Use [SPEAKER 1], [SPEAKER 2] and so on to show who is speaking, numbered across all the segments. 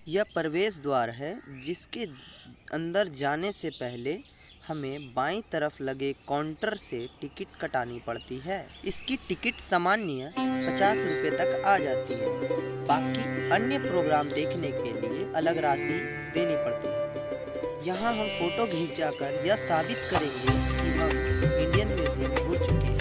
[SPEAKER 1] यह प्रवेश द्वार है जिसके अंदर जाने से पहले हमें बाईं तरफ लगे काउंटर से टिकट कटानी पड़ती है। इसकी टिकट सामान्य 50 रुपये तक आ जाती है। बाकी अन्य प्रोग्राम देखने के लिए अलग राशि देनी पड़ती है। यहाँ हम फोटो खींचाकर यह साबित करेंगे कि हम इंडियन म्यूजियम घूम चुके हैं।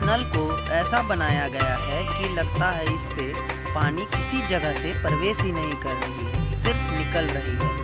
[SPEAKER 1] नल को ऐसा बनाया गया है कि लगता है इससे पानी किसी जगह से प्रवेश ही नहीं कर रही है, सिर्फ निकल रही है।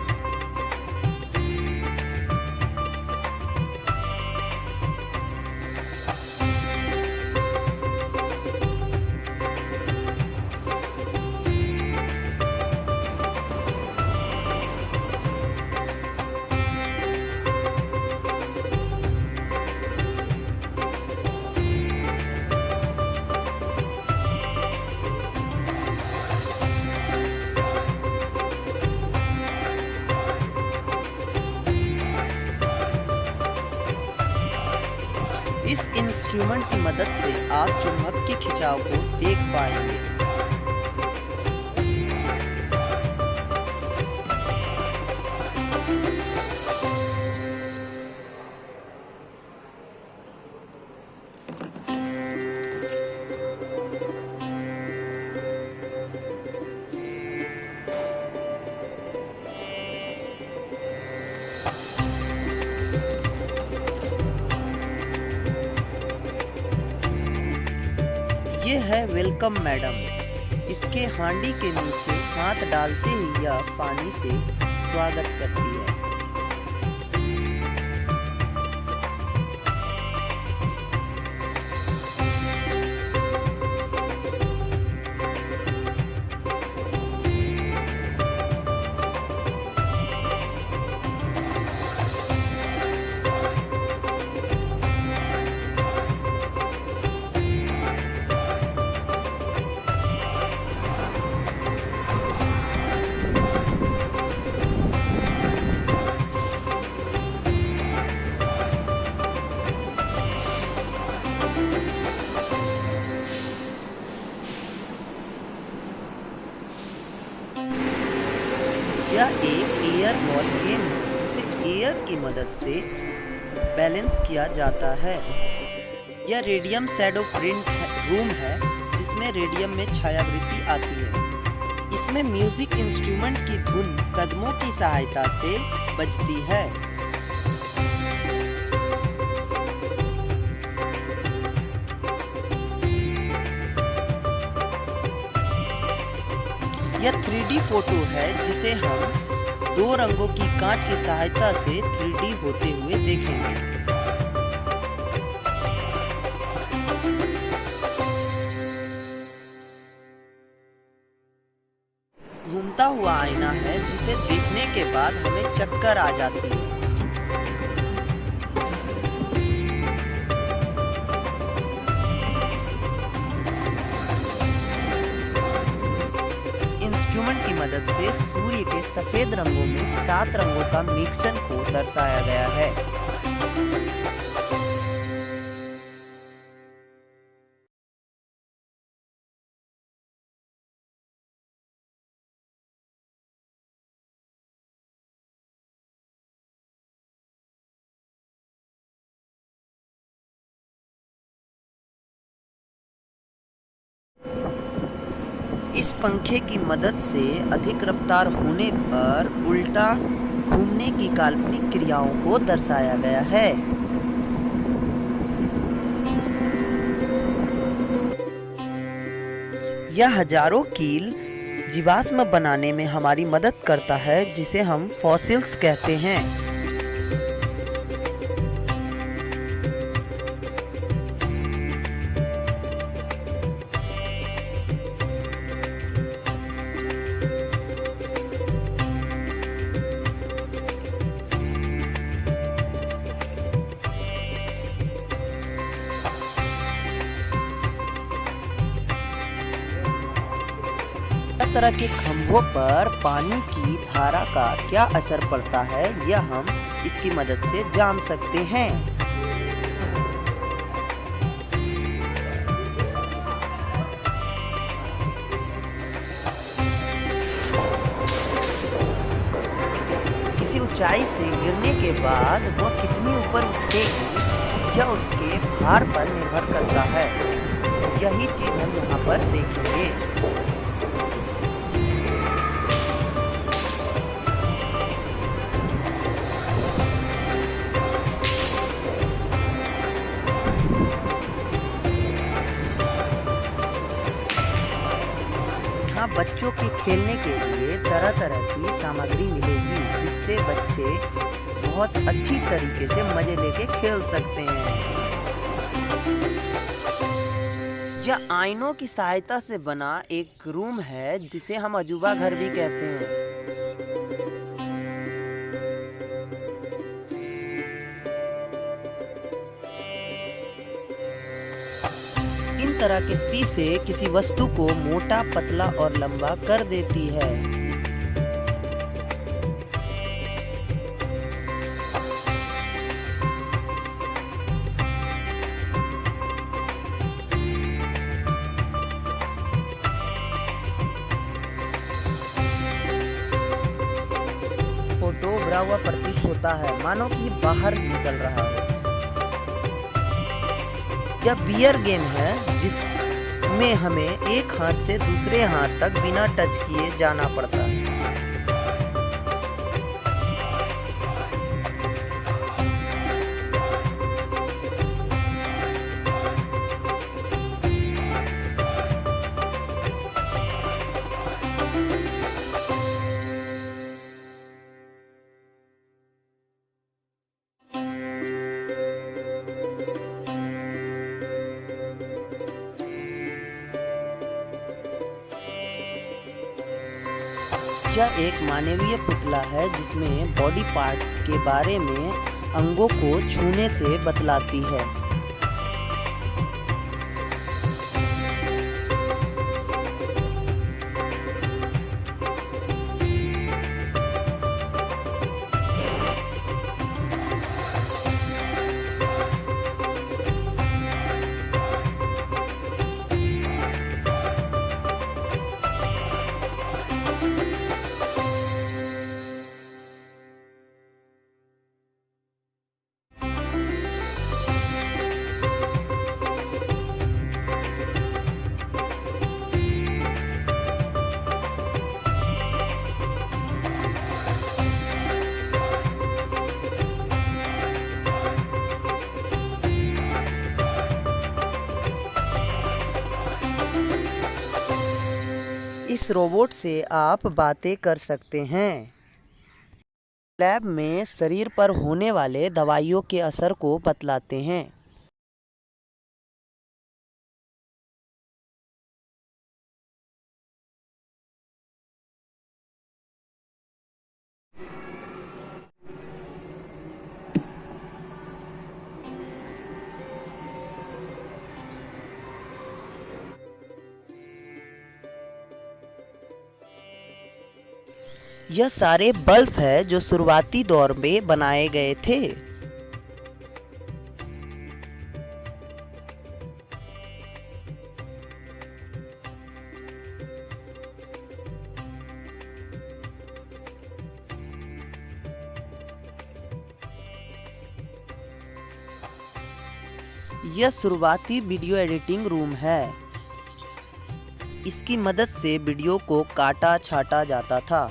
[SPEAKER 1] इस इंस्ट्रूमेंट की मदद से आप चुंबक के खिंचाव को देख पाएंगे। ये है वेलकम मैडम। इसके हांडी के नीचे हाथ डालते ही यह पानी से स्वागत करती है। यह एक एयर बॉल गेम है जिसे एयर की मदद से बैलेंस किया जाता है। यह रेडियम शैडो प्रिंट रूम है जिसमें रेडियम में छायावृत्ति आती है। इसमें म्यूजिक इंस्ट्रूमेंट की धुन कदमों की सहायता से बजती है। यह 3D फोटो है जिसे हम 2 रंगों की कांच की सहायता से 3D होते हुए देखेंगे। घूमता हुआ आईना है जिसे देखने के बाद हमें चक्कर आ जाती है। इंस्ट्रूमेंट की मदद से सूर्य के सफेद रंगों में 7 रंगों का मिक्सन को दर्शाया गया है। इस पंखे की मदद से अधिक रफ्तार होने पर उल्टा घूमने की काल्पनिक क्रियाओं को दर्शाया गया है। यह हजारों कील जीवाश्म बनाने में हमारी मदद करता है जिसे हम फॉसिल्स कहते हैं। तरह के खंभों पर पानी की धारा का क्या असर पड़ता है, यह हम इसकी मदद से जान सकते हैं। किसी ऊंचाई से गिरने के बाद वह कितनी ऊपर उठेगी, यह उसके भार पर निर्भर करता है। यही चीज हम यहाँ पर देखेंगे। यहाँ बच्चों के खेलने के लिए तरह तरह की सामग्री मिलेगी, जिससे बच्चे बहुत अच्छी तरीके से मजे लेके खेल सकते हैं। यह आईनों की सहायता से बना एक रूम है, जिसे हम अजूबा घर भी कहते हैं। इन तरह के शीशे किसी वस्तु को मोटा, पतला और लंबा कर देती है। फोटो भरा हुआ प्रतीत होता है, मानो कि बाहर निकल रहा हो। यह बियर गेम है, जिसमें हमें एक हाथ से दूसरे हाथ तक बिना टच किए जाना पड़ता है। यह एक मानवीय पुतला है, जिसमें बॉडी पार्ट्स के बारे में अंगों को छूने से बतलाती है। इस रोबोट से आप बातें कर सकते हैं। लैब में शरीर पर होने वाले दवाइयों के असर को बतलाते हैं। यह सारे बल्ब है जो शुरुआती दौर में बनाए गए थे। यह शुरुआती वीडियो एडिटिंग रूम है। इसकी मदद से वीडियो को काटा छाटा जाता था।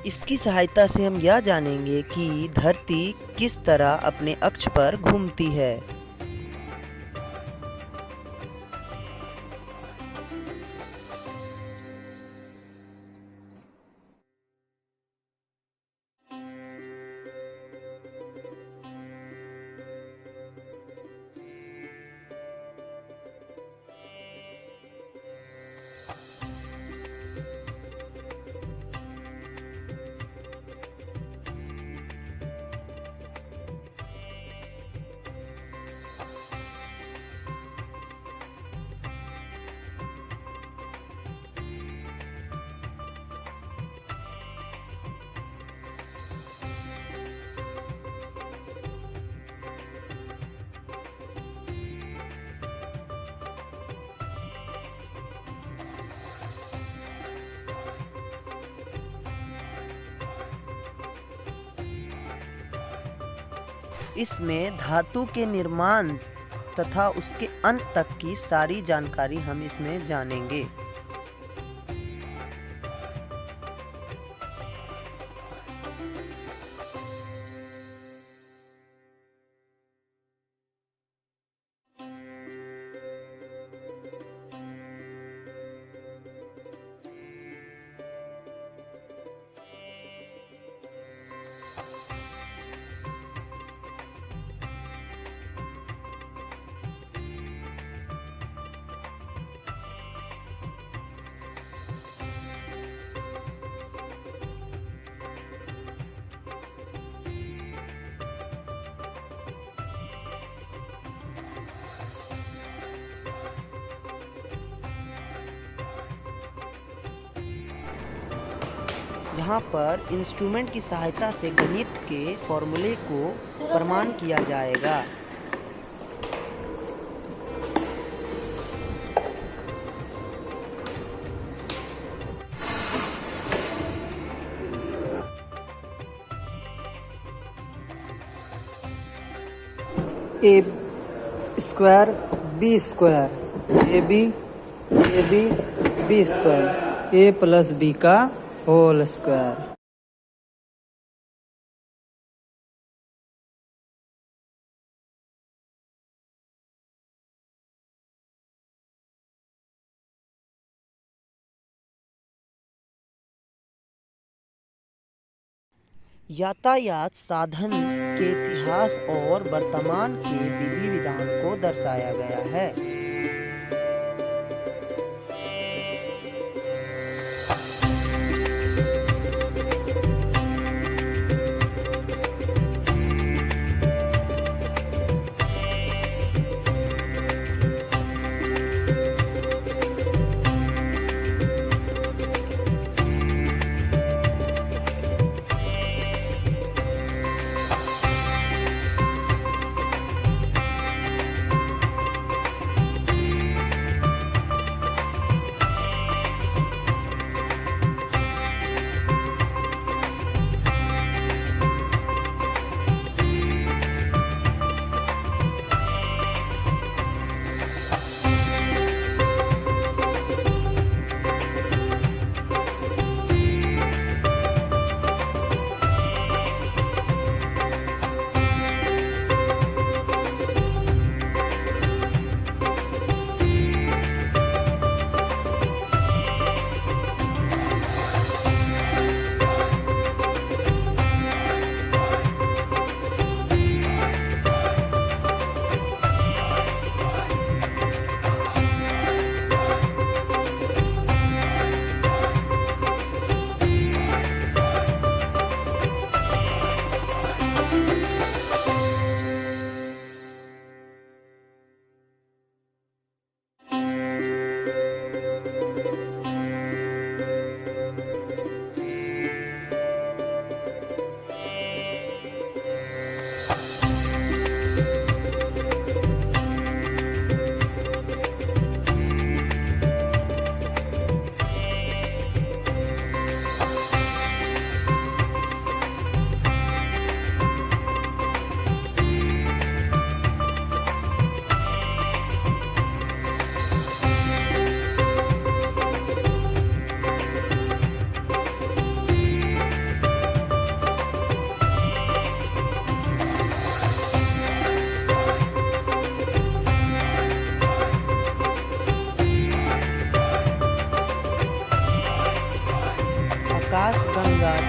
[SPEAKER 1] इसकी सहायता से हम यह जानेंगे कि धरती किस तरह अपने अक्ष पर घूमती है। इसमें धातु के निर्माण तथा उसके अंत तक की सारी जानकारी हम इसमें जानेंगे। यहाँ पर इंस्ट्रूमेंट की सहायता से गणित के फॉर्मूले को प्रमाण किया जाएगा।
[SPEAKER 2] A square b square a b b square a plus b का होल स्क्वायर।
[SPEAKER 1] यातायात साधन के इतिहास और वर्तमान के विधि विधान को दर्शाया गया है।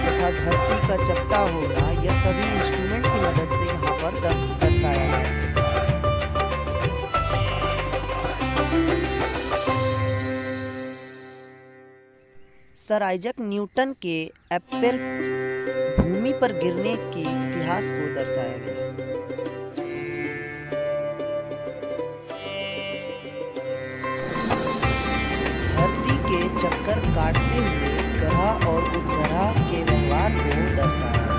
[SPEAKER 1] तथा धरती का चपटा होना, यह सभी इंस्ट्रूमेंट की मदद से यहाँ पर दर्शाया गया है। सर आइजैक न्यूटन के एप्पल भूमि पर गिरने के इतिहास को दर्शाया गया है। धरती के चक्कर काटते हुए ग्रह और उपग्रह के व्यवहार को दर्शाया गया है।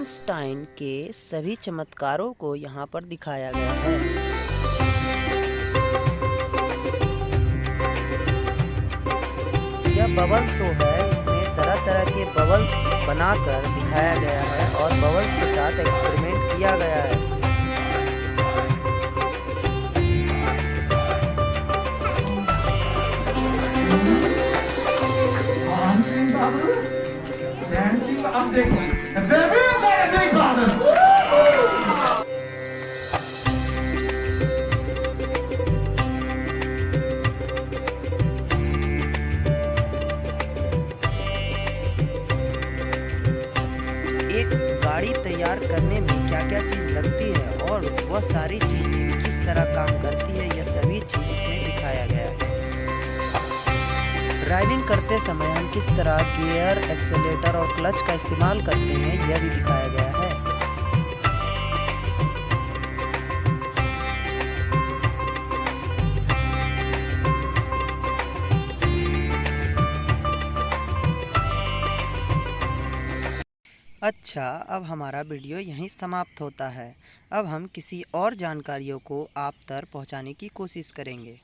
[SPEAKER 1] आइंस्टाइन के सभी चमत्कारों को यहाँ पर दिखाया गया है। यह बबल शो है, इसमें तरह तरह के बबल्स बनाकर दिखाया गया है और बबल्स के साथ एक्सपेरिमेंट किया गया है। एक गाड़ी तैयार करने में क्या क्या चीज़ लगती है और वह सारी चीज़ें किस तरह काम करती है, यह सभी चीज़ इसमें दिखाया गया है। ड्राइविंग करते समय हम किस तरह गियर, एक्सेलेरेटर और क्लच का इस्तेमाल करते हैं, यह भी दिखाया गया है। अच्छा, अब हमारा वीडियो यहीं समाप्त होता है। अब हम किसी और जानकारियों को आप तक पहुंचाने की कोशिश करेंगे।